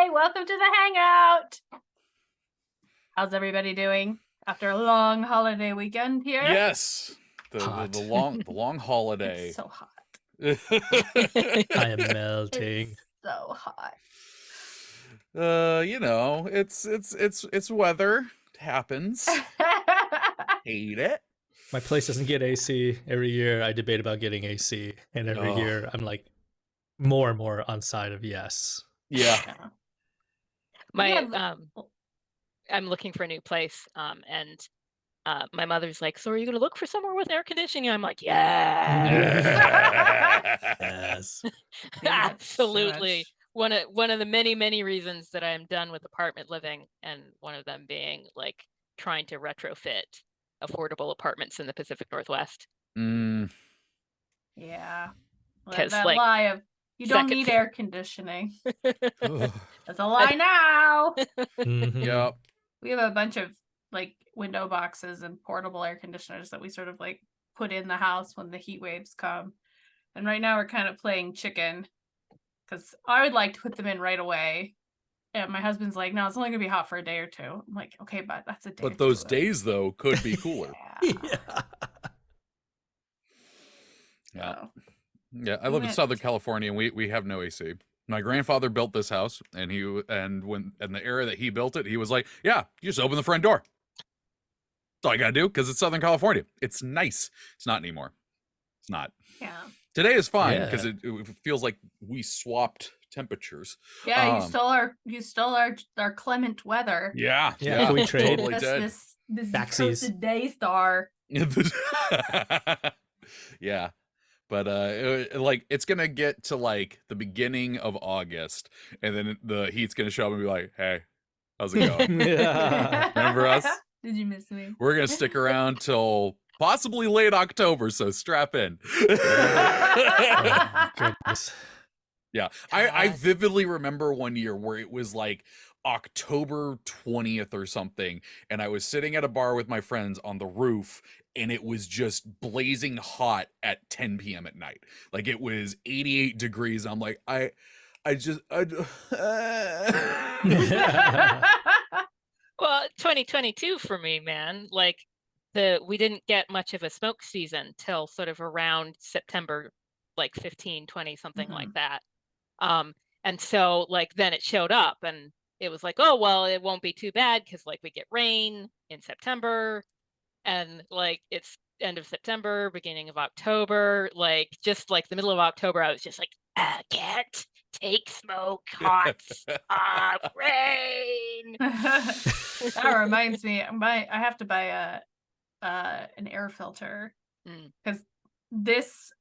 Hey, welcome to the Hangout. How's everybody doing after a long holiday weekend here? Yes, the long holiday. It's so hot. I am melting. It's so hot. You know, it's weather. It happens. Hate it. My place doesn't get AC. Every year I debate about getting AC, and every year I'm like more and more on side of yes. Yeah. I'm looking for a new place, and my mother's like, "So are you going to look for somewhere with air conditioning?" I'm like, Yes. Absolutely. One of the many reasons that I'm done with apartment living, and one of them being like trying to retrofit affordable apartments in the Pacific Northwest. Yeah. Because that like lie of you don't need air conditioning. That's a lie now. Yep. We have a bunch of like window boxes and portable air conditioners that we sort of like put in the house when the heat waves come. And right now we're kind of playing chicken because I would like to put them in right away. And my husband's like, no, it's only gonna be hot for a day or two. I'm like, okay, but that's a day. But those days though could be cooler. Yeah. Yeah, I live in Southern California and we have no AC. My grandfather built this house and the era that he built it, he was like, yeah, you just open the front door. That's all you gotta do because it's Southern California. It's nice. It's not anymore. It's not. Yeah. Today is fine because it feels like we swapped temperatures. Yeah, you stole our clement weather. Yeah. Can we trade? Totally did. This toasted Daystar. Yeah. But it's gonna get to like the beginning of August, and then the heat's gonna show up and be like, "Hey, how's it going? Remember us? Did you miss me?" We're gonna stick around till possibly late October, so strap in." Oh, goodness. Yeah, I vividly remember one year where it was like October 20th or something, and I was sitting at a bar with my friends on the roof, and it was just blazing hot at 10 p.m. at night. Like it was 88 degrees. I'm like, I Well, 2022 for me, man. Like we didn't get much of a smoke season till sort of around September, like 15, 20, something like that. And so like then it showed up and it was like, oh, well, it won't be too bad because like we get rain in September and like it's end of September, beginning of October, like just like the middle of October, I was just like, I can't take smoke, hot, rain. That reminds me, I have to buy an air filter because this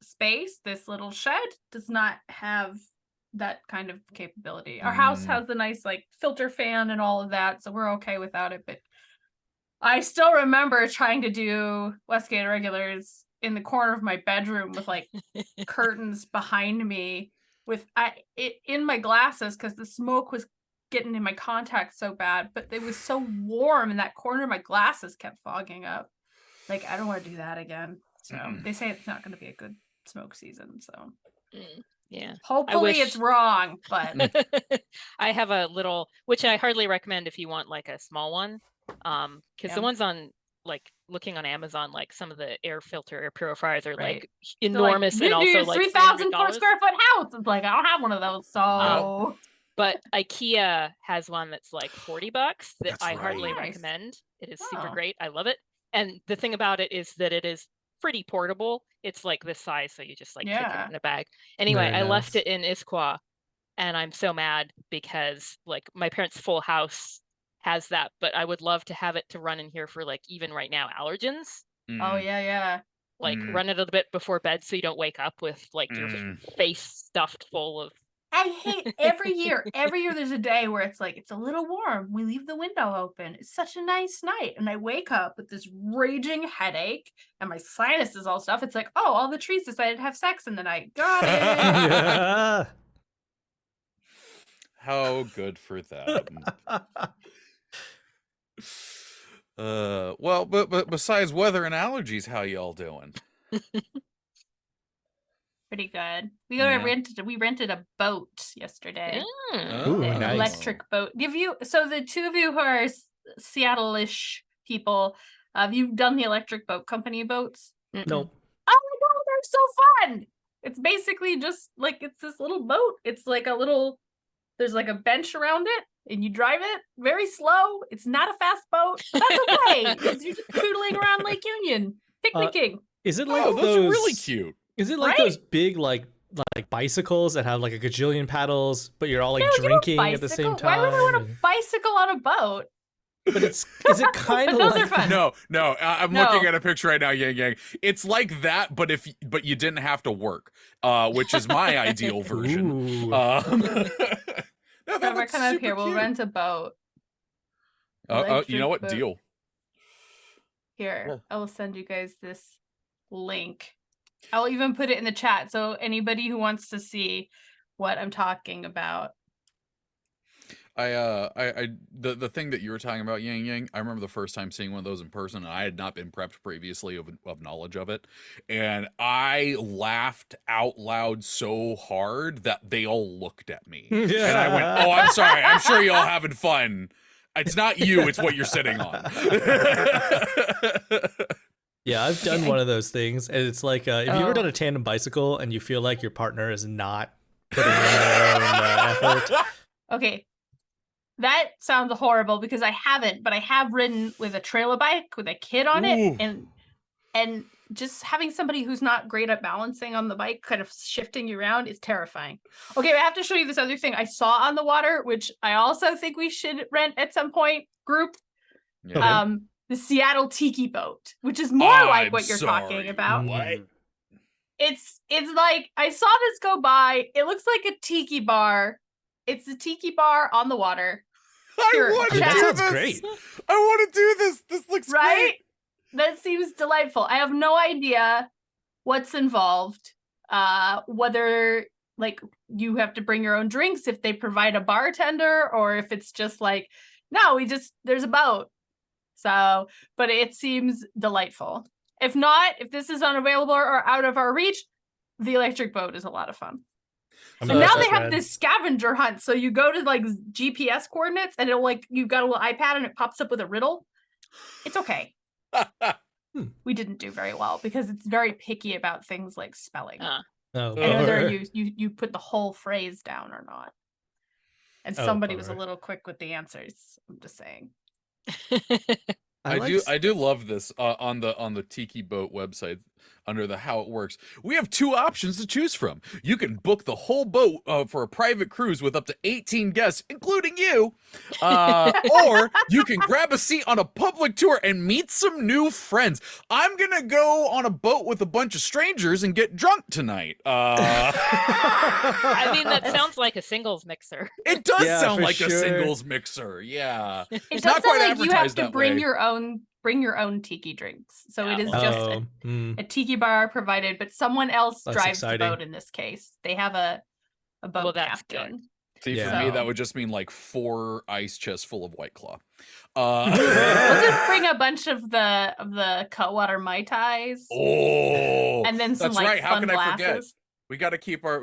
little shed does not have that kind of capability. Our house has the nice like filter fan and all of that, so we're okay without it. But I still remember trying to do Westgate regulars in the corner of my bedroom with like curtains behind me with in my glasses because the smoke was getting in my contacts so bad, but it was so warm in that corner my glasses kept fogging up. Like I don't want to do that again. So they say it's not going to be a good smoke season, so yeah, hopefully it's wrong, but I have a little, which I hardly recommend if you want like a small one, because the ones on like looking on Amazon, like some of the air purifiers are like enormous, and also like 3,000 square foot house. It's like I don't have one of those, so but IKEA has one that's like $40 that I hardly recommend. It is super great. I love it. And the thing about it is that it is pretty portable. It's like this size, so you just like kick it in a bag. Anyway, I left it in Issaquah, and I'm so mad because like my parents' full house has that, but I would love to have it to run in here for like even right now allergens. Oh yeah. Like run it a bit before bed so you don't wake up with like your face stuffed full of. I hate every year there's a day where it's like, it's a little warm. We leave the window open. It's such a nice night. And I wake up with this raging headache and my sinuses all stuff. It's like, oh, all the trees decided to have sex in the night. Got it. How good for them. Well, but besides weather and allergies, how y'all doing? pretty good. We Yeah. rented a boat yesterday. Ooh, An nice. electric boat. So the two of you who are Seattle-ish people, have you done the electric boat company boats? Nope. Oh my god, they're so fun! It's basically just like it's this little boat. It's like there's like a bench around it, and you drive it very slow. It's not a fast boat, but that's okay because you're just poodling around Lake Union, picnicking. Is it like Oh, those are really cute. Is it like Right? those big like bicycles that have like a gajillion paddles, but you're all like No, you drinking have a at the same bicycle. time? Why would I want a bicycle on a boat? But is it kind of But those like are fun. No, I'm No. looking at a picture right now, Yang Yang. It's like that, but you didn't have to work, which is my ideal version. Ooh. No, that Trevor, looks come up super here. We'll cute. rent a boat. You know Electric what? boat. Deal. Here, Yeah. I will send you guys this link. I'll even put it in the chat so anybody who wants to see what I'm talking about. The thing that you were talking about, Yang Yang, I remember the first time seeing one of those in person, and I had not been prepped previously of knowledge of it, and I laughed out loud so hard that they all looked at me, and I went, "Oh, I'm sorry. I'm sure you're all having fun. It's not you. It's what you're sitting on." Yeah, I've done one of those things, and it's like if you've ever done a tandem bicycle and you feel like your partner is not putting in their own effort. Okay. That sounds horrible because I haven't, but I have ridden with a trailer bike with a kid on Ooh. it, and just having somebody who's not great at balancing on the bike kind of shifting you around is terrifying. Okay, I have to show you this other thing I saw on the water, which I also think we should rent at some point, group. Yeah. The Seattle Tiki boat, which is more like what you're talking about. What? It's like I saw this go by. It looks like a tiki bar. It's a tiki bar on the water. Here, I want to do that chat. sounds this. great. I want to do this. This looks Right? great. That seems delightful. I have no idea what's involved. Whether like you have to bring your own drinks, if they provide a bartender, or if it's just like, no, there's a boat. So, but it seems delightful. If not, if this is unavailable or out of our reach, the electric boat is a lot of fun. I And mean, now that's they have rad. this scavenger hunt. So you go to like GPS coordinates and it'll like, you've got a little iPad and it pops up with a riddle. It's okay. We didn't do very well because it's very picky about things like spelling. Oh, And whether you put the whole phrase down or not. And somebody was a bummer. little quick with the answers. I'm just saying. I do love this on the Tiki Boat website under the how it works. We have two options to choose from. You can book the whole boat for a private cruise with up to 18 guests, including you, or you can grab a seat on a public tour and meet some new friends. I'm gonna go on a boat with a bunch of strangers and get drunk tonight. I mean, that sounds like a singles mixer. It does Yeah, sound for like a sure. singles mixer. Yeah, It it's does not quite sound like you have advertised to that bring way. your own tiki drinks. So it is Yeah. just a tiki bar provided, but someone else That's drives exciting. the boat in this case. They have a boat Well, that's good. captain. See, for Yeah. me, that So- would just mean like 4 ice chests full of White Claw. We'll just bring a bunch of the Cutwater Mai Tais Oh, and then some that's like right. How fun can I forget? glasses. We got to keep our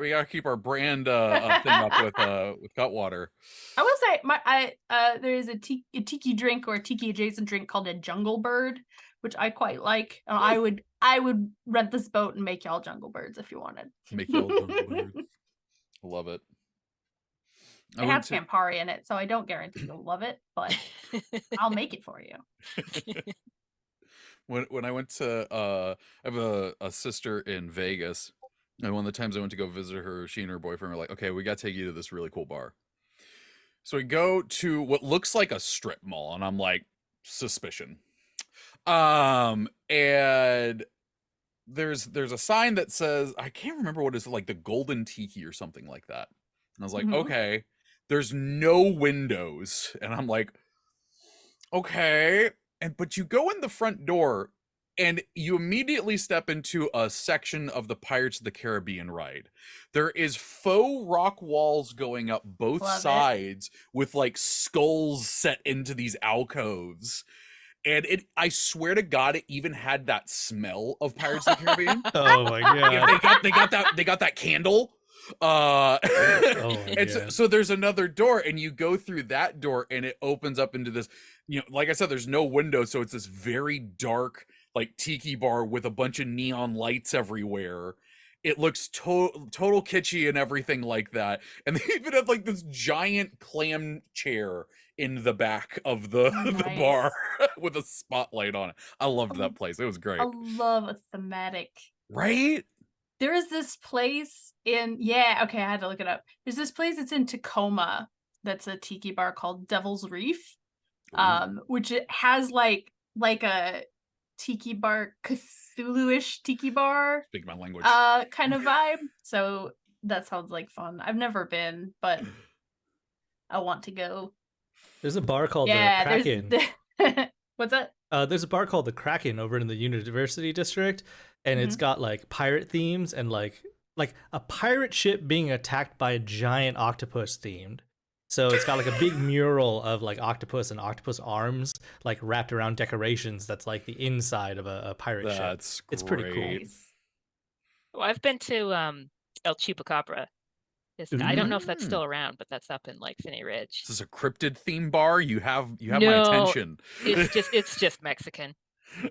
brand thing up with Cutwater. I will say there is a tiki drink or a tiki adjacent drink called a Jungle Bird, which I quite like. I would rent this boat and make y'all jungle birds if you wanted. Make you all jungle birds. Love it. It has Campari in it, so I don't guarantee you'll love it, but I'll make it for you. When I went to I have a sister in Vegas, and one of the times I went to go visit her, she and her boyfriend were like, "Okay, we got to take you to this really cool bar." So we go to what looks like a strip mall, and I'm like, suspicion. And there's a sign that says, I can't remember what it's like, the Golden Tiki or something like that. And I was like, Mhm. okay, there's no windows. And I'm like, okay. But you go in the front door and you immediately step into a section of the Pirates of the Caribbean ride. There is faux rock walls going up both Love it. sides with like skulls set into these alcoves. And I swear to God, it even had that smell of Pirates of the Caribbean. Oh my god. They got that candle. Oh my And god. so there's another door, and you go through that door, and it opens up into this, like I said, there's no window, so it's this very dark, like tiki bar with a bunch of neon lights everywhere. It looks total kitschy and everything like that. And they even have like this giant clam chair in the back of the bar with a spotlight on it. I loved that place. It was great. I love a thematic. Right? There is this place I had to look it up. There's this place that's in Tacoma that's a tiki bar called Devil's Reef. Which it has like a tiki bar, Cthulhu-ish tiki bar. Speak my language. Kind of vibe. So that sounds like fun. I've never been, but I want to go. There's a bar called the Kraken. What's that? There's a bar called the Kraken over in the University District, and it's got like pirate themes and like a pirate ship being attacked by a giant octopus themed. So it's got like a big mural of like octopus and octopus arms like wrapped around decorations. That's like the inside of a pirate ship. It's pretty cool. Well, I've been to El Chupacabra. I don't know if that's still around, but that's up in like Finney Ridge. This is a cryptid theme bar. You have my No, attention. It's just Mexican.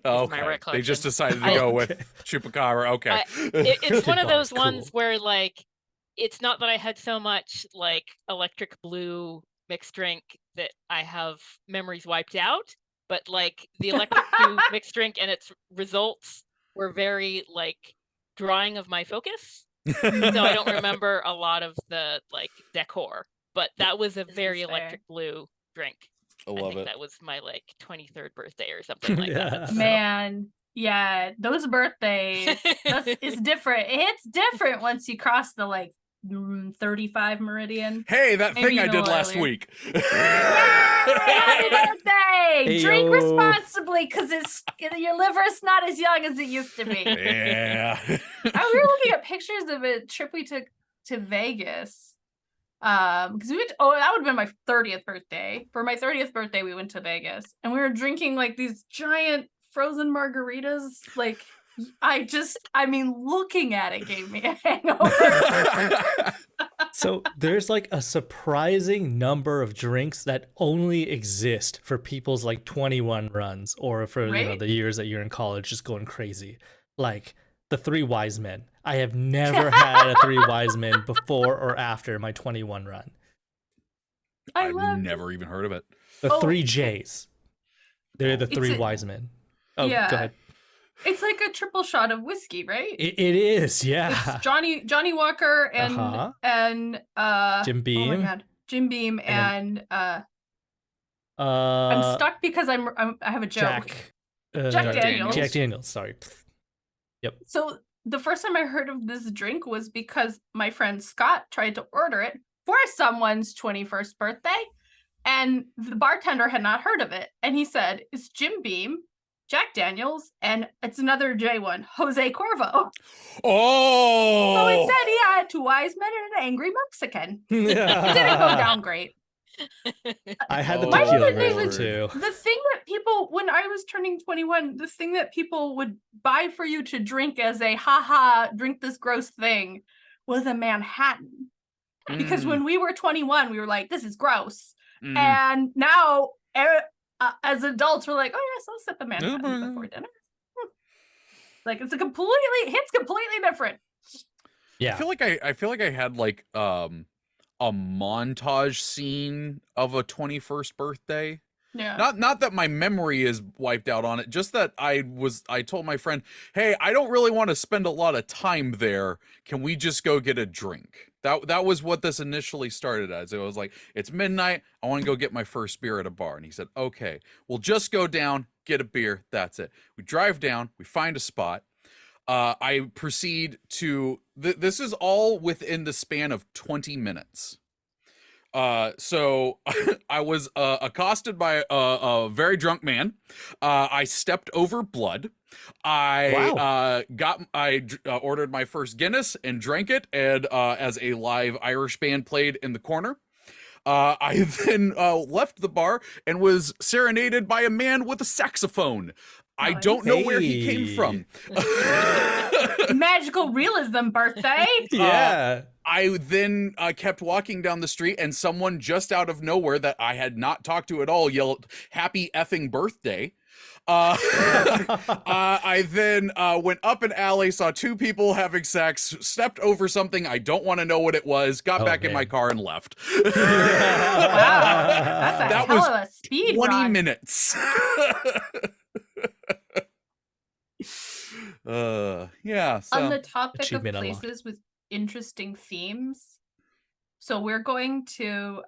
Okay, they just decided to go with Chupacabra. Okay, it's one of those ones where like it's not that I had so much like electric blue mixed drink that I have memories wiped out, but like the electric blue mixed drink and its results were very like drawing of my focus. So I don't remember a lot of the like decor, but that was a very electric blue drink. I love it. That was my like 23rd birthday or something like that. So. Man, yeah, those birthdays, it's different. It's different once you cross the like 35 meridian. Hey, that thing I did last week. Happy birthday! Hey, Drink responsibly, because your liver's not as young as it used to be. Yeah. We were looking at pictures of a trip we took to Vegas. Because we went that would have been my 30th birthday. For my 30th birthday, we went to Vegas, and we were drinking like these giant frozen margaritas. Like, looking at it gave me a hangover. So there's like a surprising number of drinks that only exist for people's like 21 runs, or for the years that you're in college just going crazy. Like the Three Wise Men. I have never had a Three Wise Men before or after my 21 run. I've never even heard of it. The Three J's. They're the Three Wise Men. Oh, yeah. Go ahead. It's like a triple shot of whiskey, right? It is, yeah. It's Johnny Walker and Jim Beam. Oh my God, Jim Beam and I'm stuck because I have a joke. Jack Daniels. Jack Daniels. Sorry. Yep. So the first time I heard of this drink was because my friend Scott tried to order it for someone's 21st birthday, and the bartender had not heard of it, and he said, "It's Jim Beam, Jack Daniels, and it's another J one, Jose Cuervo." Oh! So it said he had two wise men and an angry Mexican. It didn't go down great. I had the tequila version too. The thing that people, when I was turning 21, the thing that people would buy for you to drink as a drink this gross thing was a Manhattan. Because when we were 21, we were like, this is gross. And now, as adults, we're like, oh yes, I'll sip a Manhattan before dinner. Like it's completely different. Yeah, I feel like I had like a montage scene of a 21st birthday. Yeah. Not that my memory is wiped out on it, just that I told my friend, hey, I don't really want to spend a lot of time there. Can we just go get a drink? That was what this initially started as. It was like, it's midnight, I want to go get my first beer at a bar. And he said, okay, we'll just go down, get a beer, that's it. We drive down, we find a spot. I proceed to, this is all within the span of 20 minutes. So I was accosted by a very drunk man. I stepped over blood. I ordered my first Guinness and drank it, and as a live Irish band played in the corner. I then left the bar and was serenaded by a man with a saxophone. I Nice. don't know where he came from. Magical realism birthday. Yeah. I then kept walking down the street, and someone just out of nowhere that I had not talked to at all yelled, "Happy effing birthday." I then went up an alley, saw two people having sex, stepped over something I don't want to know what it was, got back in my car and left. Wow, that's a That hell was of a speed 20 run. minutes. Yeah. So. On the topic of Achievement unlocked. places with interesting themes, so we're going to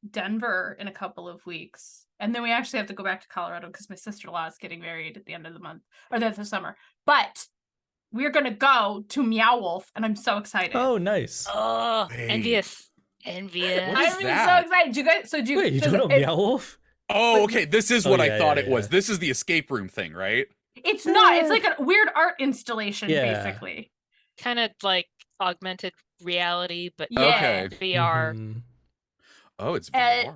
Denver in a couple of weeks, and then we actually have to go back to Colorado because my sister-in-law is getting married at the end of the month, or that's the summer. But we're gonna go to Meow Wolf, and I'm so excited. Oh, nice. Oh, Wait. envious. What I'm is so that? excited. Do you guys? So do you? Wait, you does don't know it- Meow Wolf? Oh, okay. This is what I yeah, thought yeah, it was. yeah. This is the escape room thing, right? It's not. It's like a weird art installation, Yeah. basically. Kind of like augmented reality, but Yeah. Okay. VR. Mhm. Oh, it's VR. Oh.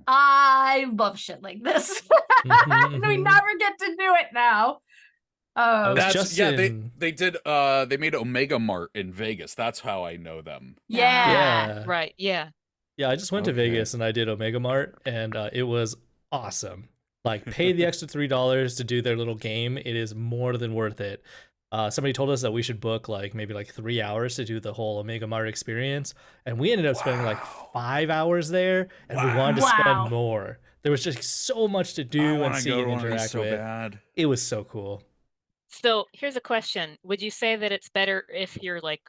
I love shit like this. We Mhm. never get to do it now. was That's just yeah. in- They did. They made Omega Mart in Vegas. That's how I know them. Yeah. Yeah. Right. Yeah. Yeah, I just went to Okay. Vegas and I did Omega Mart, and it was awesome. Like, pay the extra $3 to do their little game. It is more than worth it. Somebody told us that we should book maybe 3 hours to do the whole Omega Mart experience, and we ended up spending like Wow. 5 hours there, and we wanted to Wow. spend more. There was just so much to I do and wanna see go and to one of these interact so with. bad. It was so cool. So here's a question: would you say that it's better if you're like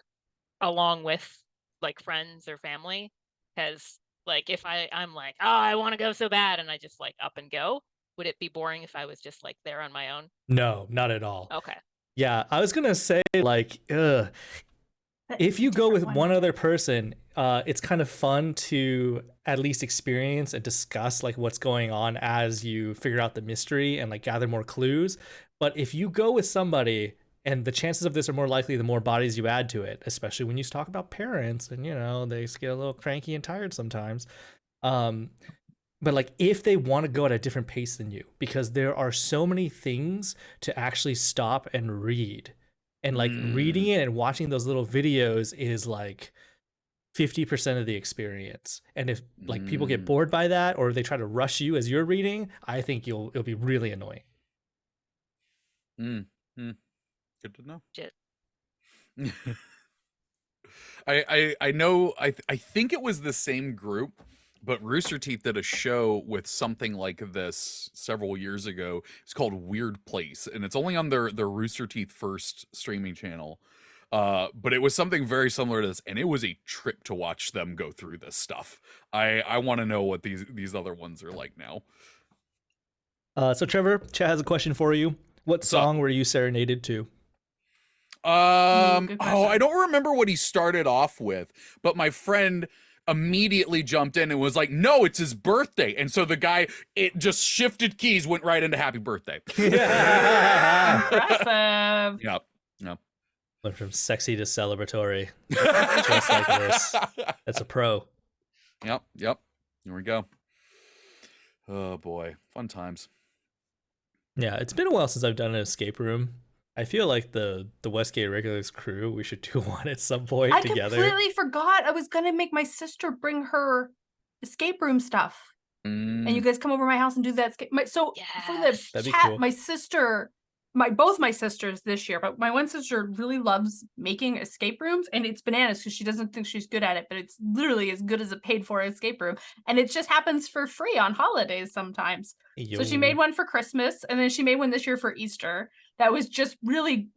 along with like friends or family? Because like if I'm like, oh, I want to go so bad, and I just like up and go, would it be boring if I was just like there on my own? No, not at all. Okay. Yeah, I was gonna say if you go with one other person, it's kind of fun to at least experience and discuss like what's going on as you figure out the mystery and like gather more clues. But if you go with somebody, and the chances of this are more likely the more bodies you add to it, especially when you talk about parents and they get a little cranky and tired sometimes. But like if they want to go at a different pace than you, because there are so many things to actually stop and read. And like reading it and watching those little videos is like 50% of the experience. And if like people get bored by that, or if they try to rush you as you're reading, I think it'll be really annoying. Good to know. Shit. I know. I think it was the same group, but Rooster Teeth did a show with something like this several years ago. It's called Weird Place, and it's only on their Rooster Teeth first streaming channel. But it was something very similar to this, and it was a trip to watch them go through this stuff. I want to know what these other ones are like now. So Trevor, Chad has a question for you. What song were you serenaded to? Good question. I don't remember what he started off with, but my friend immediately jumped in and was like, no, it's his birthday. And so the guy, it just shifted keys, went right into happy birthday. Impressive. Yep. Went from sexy to celebratory. Just like this. That's a pro. Yep. Here we go. Oh boy. Fun times. Yeah, it's been a while since I've done an escape room. I feel like the Westgate Regulars crew, we should do one at some point I together. completely forgot. I was gonna make my sister bring her escape room stuff, and you guys come over to my house and do that. For the Yes. That'd be chat, cool. my sister, both my sisters this year, but my one sister really loves making escape rooms, and it's bananas because she doesn't think she's good at it, but it's literally as good as a paid for escape room, and it just happens for free on holidays sometimes. So she made one for Christmas, and then she made one this year for Easter. That was just really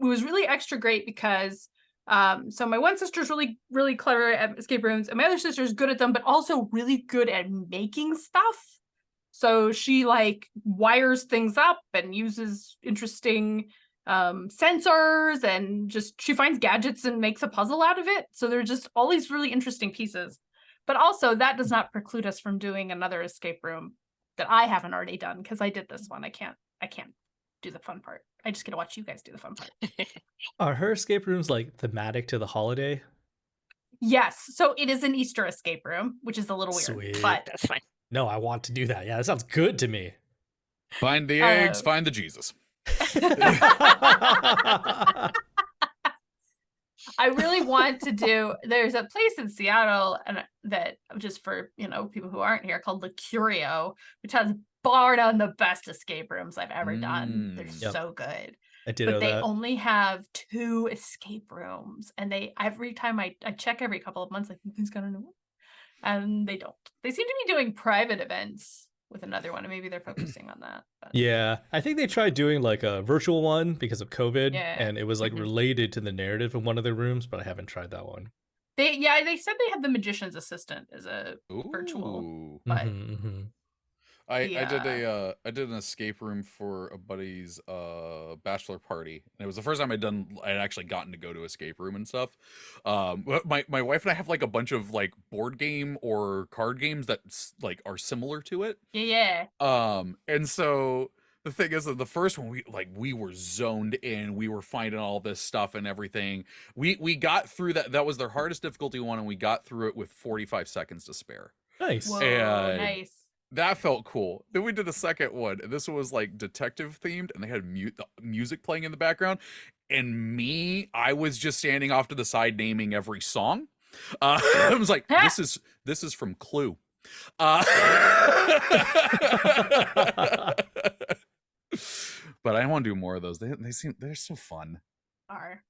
extra great because so my one sister's really clever at escape rooms, and my other sister's good at them, but also really good at making stuff. So she like wires things up and uses interesting sensors, and just she finds gadgets and makes a puzzle out of it. So they're just all these really interesting pieces. But also that does not preclude us from doing another escape room that I haven't already done, because I did this one. I can't do the fun part. I just get to watch you guys do the fun part. Are her escape rooms like thematic to the holiday? Yes, so it is an Easter escape room, which is a little weird, Sweet. but That's fine. No, I want to do that. Yeah, that sounds good to me. Find the eggs, find the Jesus. I really want to do. There's a place in Seattle, and that just for people who aren't here, called the Curio, which has bar none the best escape rooms I've ever done. They're Yep. so good. I did But know they that. only have 2 escape rooms, and every time I check every couple of months, like, you guys got a new one? And they don't. They seem to be doing private events with another one, and maybe they're focusing on that. But. Yeah, I think they tried doing like a virtual one because of COVID, Yeah. and it was like Mhm. related to the narrative in one of the rooms, but I haven't tried that one. They said they had the magician's assistant as a virtual, Ooh. but I did an escape room for a buddy's bachelor party, and it was the first time I'd actually gotten to go to escape room and stuff. But my wife and I have like a bunch of like board game or card games that like are similar to it. yeah. And so the thing is that the first one we were zoned in, we were finding all this stuff and everything. We got through that. That was their hardest difficulty one, and we got through it with 45 seconds to spare. Nice. Whoa, And nice. that felt cool. Then we did a second one, and this one was like detective themed, and they had music playing in the background. And I was just standing off to the side naming every song. I was like, this is from Clue. But I want to do more of those. They're so fun. Are.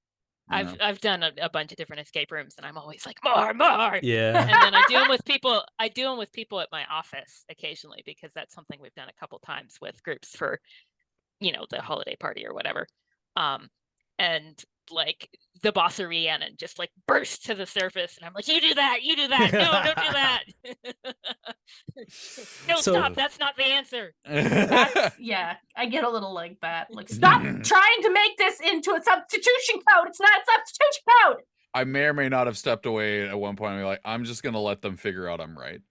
I've done a bunch of different escape rooms, and I'm always like, more. Yeah. And then I do them with people. I do them with people at my office occasionally, because that's something we've done a couple times with groups for, the holiday party or whatever. And like the boss of Rhiannon just like bursts to the surface, and I'm like, you do that. No, don't do that. No, stop. That's not the answer. Yeah, I get a little like that. Like, stop trying to make this into a substitution code. It's not a substitution code. I may or may not have stepped away at one point and be like, I'm just gonna let them figure out I'm right.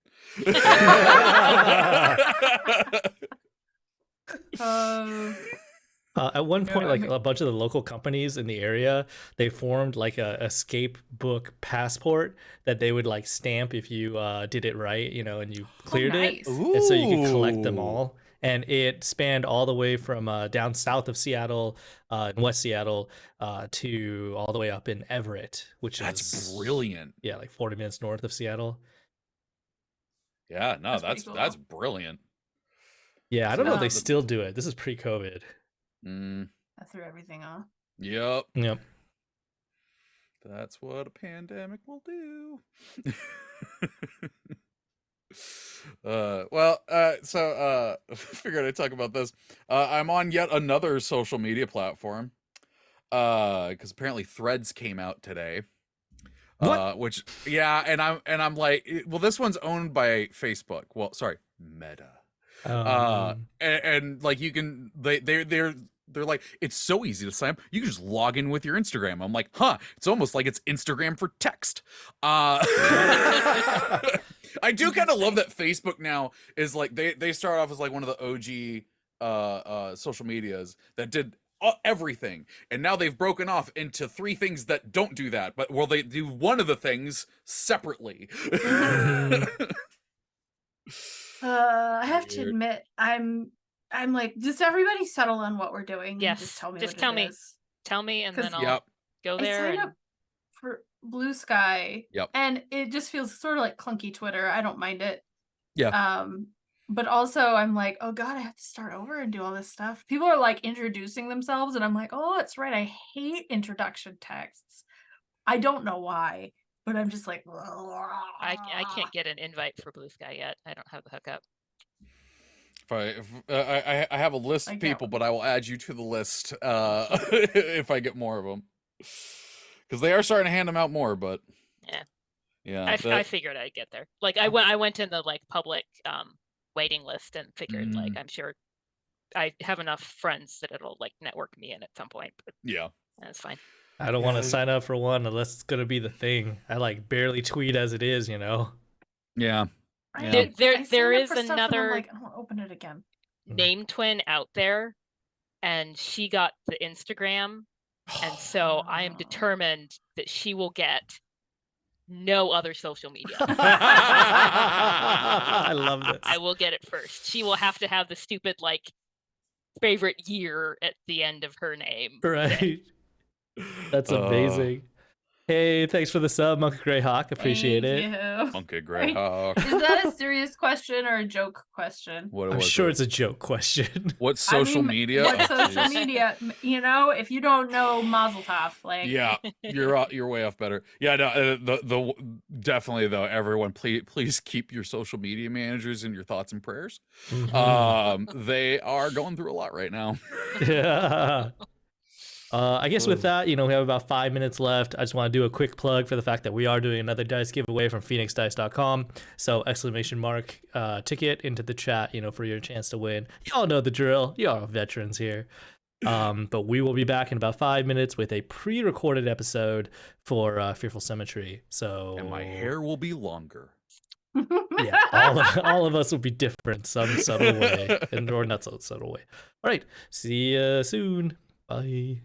At one point, like a bunch of the local companies in the area, they formed like a escape book passport that they would like stamp if you did it right, and you cleared nice. it, and so you could collect them all. And it spanned all the way from down south of Seattle, in West Seattle, to all the way up in Everett, which That's brilliant. Yeah, like 40 minutes north of Seattle. Yeah, no, that's cool. that's brilliant. Yeah, I don't know if they still do it. This is pre-COVID. I threw everything off. Yep. That's what a pandemic will do. So figured I'd talk about this. I'm on yet another social media platform. Because apparently Threads came out today. What? And I'm like, well, this one's owned by Facebook. Well, sorry, Meta. And like you can they're like, it's so easy to sign up. You can just log in with your Instagram. I'm like, it's almost like it's Instagram for text. I do kind of love that Facebook now is like they start off as like one of the OG social medias that did everything, and now they've broken off into 3 things that don't do that, but they do one of the things separately. I have to admit, I'm like, just everybody settle on what we're doing. Yes, just tell me. Tell me, and then I'll go there. I signed up for Blue Sky. Yep. And it just feels sort of like clunky Twitter. I don't mind it. Yeah. But also I'm like, oh God, I have to start over and do all this stuff. People are like introducing themselves, and I'm like, oh, that's right. I hate introduction texts. I don't know why, but I'm just like, I can't get an invite for Blue Sky yet. I don't have the hookup. I have a list of people, but I will add you to the list if I get more of them, because they are starting to hand them out more. But yeah, I figured I'd get there. Like I went in the like public waiting list and figured like I'm sure I have enough friends that it'll like network me in at some point. But that's fine. I don't want to sign up for one unless it's gonna be the thing. I like barely tweet as it is, Yeah. There is another like, I don't want to open it again. Name twin out there, and she got the Instagram, and so I am determined that she will get no other social media. I love this. I will get it first. She will have to have the stupid like favorite year at the end of her name. Right. That's amazing. Hey, thanks for the sub, Monkey Greyhawk. Appreciate it. You. Monkey Greyhawk. Is that a serious question or a joke question? What I'm was sure it? it's a joke question. What social media? What Oh, social jeez. media? You know, if you don't know Mazel Tov, like Yeah, you're way off better. Yeah, no, the definitely though. Everyone, please keep your social media managers in your thoughts and prayers. They are going through a lot right now. Yeah. I guess with that, we have about 5 minutes left. I just want to do a quick plug for the fact that we are doing another dice giveaway from phoenixdice.com. So ! Ticket into the chat, for your chance to win. Y'all know the drill. Y'all are veterans here. But we will be back in about 5 minutes with a pre-recorded episode for Fearful Symmetry. So And my hair will be longer. yeah, all of us will be different, some subtle way, or not so subtle way. All right, see you soon. Bye.